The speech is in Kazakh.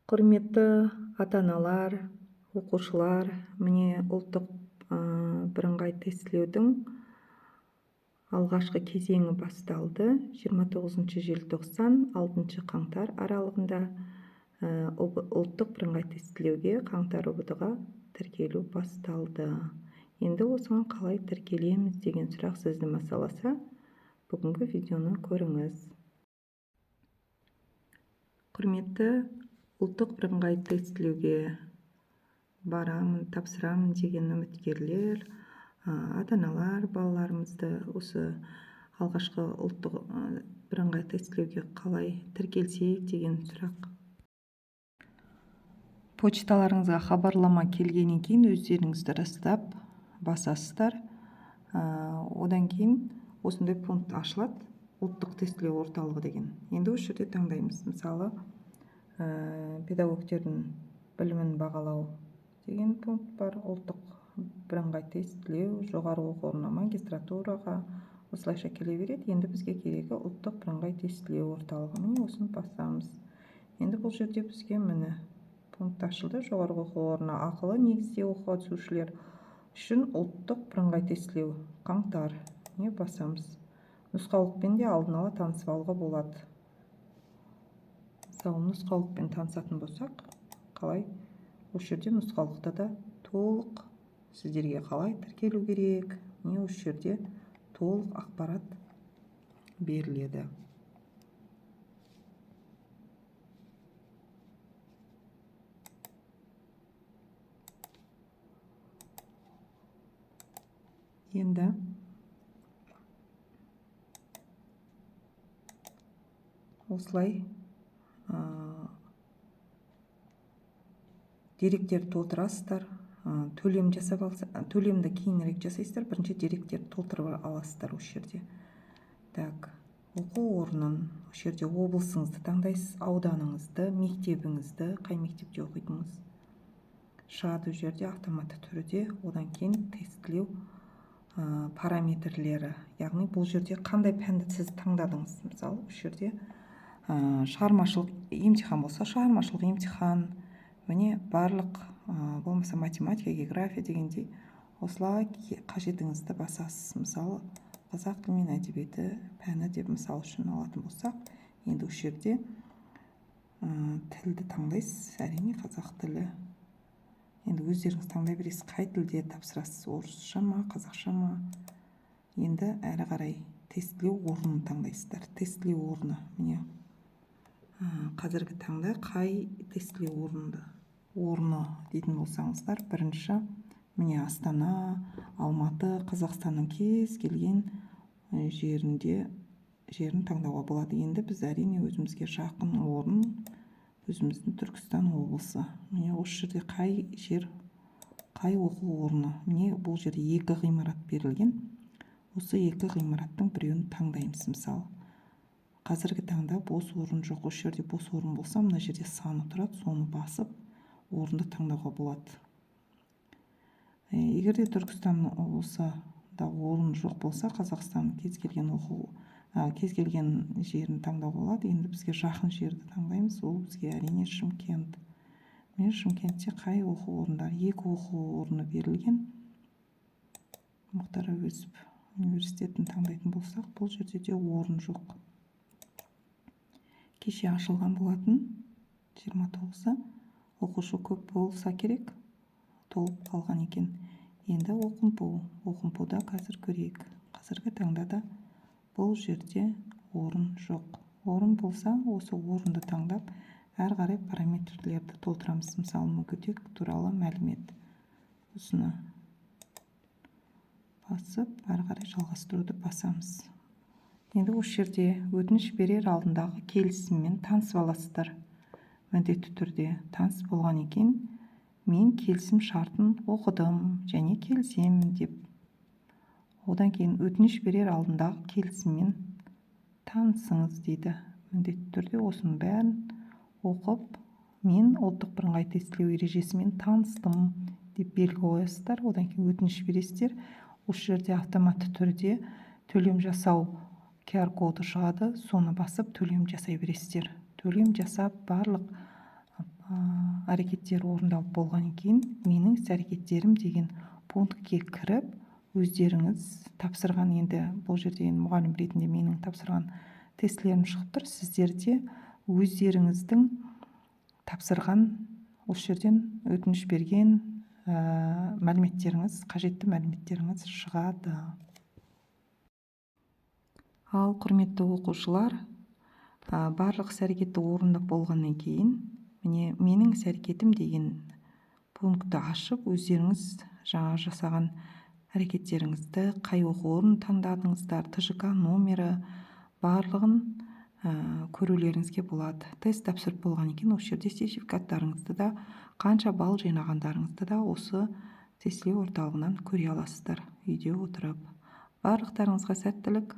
Құрметті ата-аналар, оқушылар, міне ұлттық бірыңғай тестілеудің алғашқы кезеңі басталды. 29 желтоқсан, 6 қаңтар аралығында ұлттық бірыңғай тестілеуге қаңтар ға тіркелу басталды. Енді осыған қалай тіркелеміз деген сұрақ сізді мазаласа, бүгінгі видеоны көріңіз. Құрметті ұлттық бірыңғай тестілеуге барамын, тапсырамын деген үміткерлер, ата-аналар балаларымызды осы алғашқы ұлттық бірыңғай тестілеуге қалай тіркелсек деген сұрақ. Почталарыңызға хабарлама келгеннен кейін өздеріңізді растап басасыздар. Одан кейін осындай пункт ашылады, ұлттық тестілеу орталығы деген. Енді осы жерде таңдаймыз. Мысалы, педагогтердің білімін бағалау деген пункт бар. Ұлттық бірыңғай тестілеу, жоғары оқу орнына, магистратураға осылайша келе береді. Енді бізге керегі ұлттық бірыңғай тестілеу орталығы. Міне осыны басамыз. Енді бұл жерде бізге міне пункт ашылды. Жоғары оқу орнына ақылы негізде оқуға түсушілер үшін ұлттық бірыңғай тестілеу қаңтар. Не басамыз. Нұсқаулықпен де алдын ала танысып алуға болады. Мысалы, нұсқаулықпен танысатын болсақ, қалай осы жерде нұсқаулықта да толық сіздерге қалай тіркелу керек, не осы жерде толық ақпарат беріледі. Енді осылай деректер толтырасыздар. Төлем жасап алса, төлемді кейінірек жасайсыздар. Бірінші деректер толтырып аласыздар осы жерде. Так, оқу орнын, осы жерде облысыңызды таңдайсыз, ауданыңызды, мектебіңізді, қай мектепте оқитыныңыз шығады осы жерде автоматты түрде. Одан кейін тестілеу параметрлері, яғни бұл жерде қандай пәнді сіз таңдадыңыз. Мысалы, осы жерде шығармашылық емтихан болса, шығармашылық емтихан, міне барлық болмаса математика, география дегендей осылай қажетіңізді басасыз. Мысалы, қазақ тілі мен әдебиеті пәні деп мысал үшін алатын болсақ, енді осы жерде тілді таңдайсыз, әрине қазақ тілі. Енді өздеріңіз таңдай бересіз, қай тілде тапсырасыз, орысша ма, қазақша ма. Енді әрі қарай тестілеу орнын таңдайсыздар. Тестілеу орны, міне қазіргі таңда қай тестілеу орны дейтін болсаңыздар, бірінші міне Астана, Алматы, Қазақстанның кез келген жерін таңдауға болады. Енді біз әрине өзімізге жақын орын, өзіміздің Түркістан облысы. Міне осы жерде қай жер, қай оқу орны. Міне бұл жерде 2 ғимарат берілген. Осы 2 ғимараттың біреуін таңдаймыз. Мысалы, қазіргі таңда бос орын жоқ. Осы жерде бос орын болса, мына жерде саны тұрады, соны басып, орынды таңдауға болады. Егер де Түркістан облысы да орын жоқ болса, Қазақстан кез келген жерін таңдауға болады. Енді бізге жақын жерді таңдаймыз. Ол бізге әрине Шымкент. Мен Шымкентте қай оқу орындары? 2 оқу орны берілген. Мұхтар Әуезов университетін таңдайтын болсақ, бұл жерде де орын жоқ. Кеше ашылған болатын, 29-ы. Оқушы көп болса керек, толып қалған екен. Енді оқымпуда қазір көрейік. Қазіргі таңда да бұл жерде орын жоқ. Орын болса, осы орынды таңдап, әр қарай параметрлерді толтырамыз. Мысалы, мүгедек туралы мәлімет. Осыны басып, әр қарай жалғастыруды басамыз. Енді осы жерде өтініш берер алдындағы келісіммен танысып аласыздар. Міндетті түрде таныс болған екен, мен келісім шартын оқыдым және келісем деп. Одан кейін өтініш берер алдындағы келісіммен танысыңыз дейді. Міндетті түрде осының бәрін оқып, мен ұлттық бірыңғай тестілеу ережесімен таныстым деп белгі қоясыздар. Одан кейін өтініш бересіздер. Осы жерде автоматты түрде төлем жасау QR коды шығады, соны басып төлем жасай бересіздер. Төлем жасап барлық әрекеттер орындалып болғаннан кейін менің іс әрекеттерім деген пунктке кіріп өздеріңіз тапсырған, енді бұл жерде мұғалім ретінде менің тапсырған тестілерім шығып тұр. Сіздер де өздеріңіздің тапсырған, осы жерден өтініш берген мәліметтеріңіз, қажетті мәліметтеріңіз шығады. Ал құрметті оқушылар, барлық іс әрекетті орындап болғаннан кейін міне менің іс әрекетім деген пунктті ашып, өздеріңіз жаңа жасаған әрекеттеріңізді, қай оқу орнын таңдадыңыздар, ТЖК номері барлығын көрулеріңізге болады. Тест тапсырып болғаннан кейін осы жерде сертификаттарыңызды да, қанша балл жинағандарыңызды да осы тестілеу орталығынан көре аласыздар үйде отырып. Барлықтарыңызға сәттілік.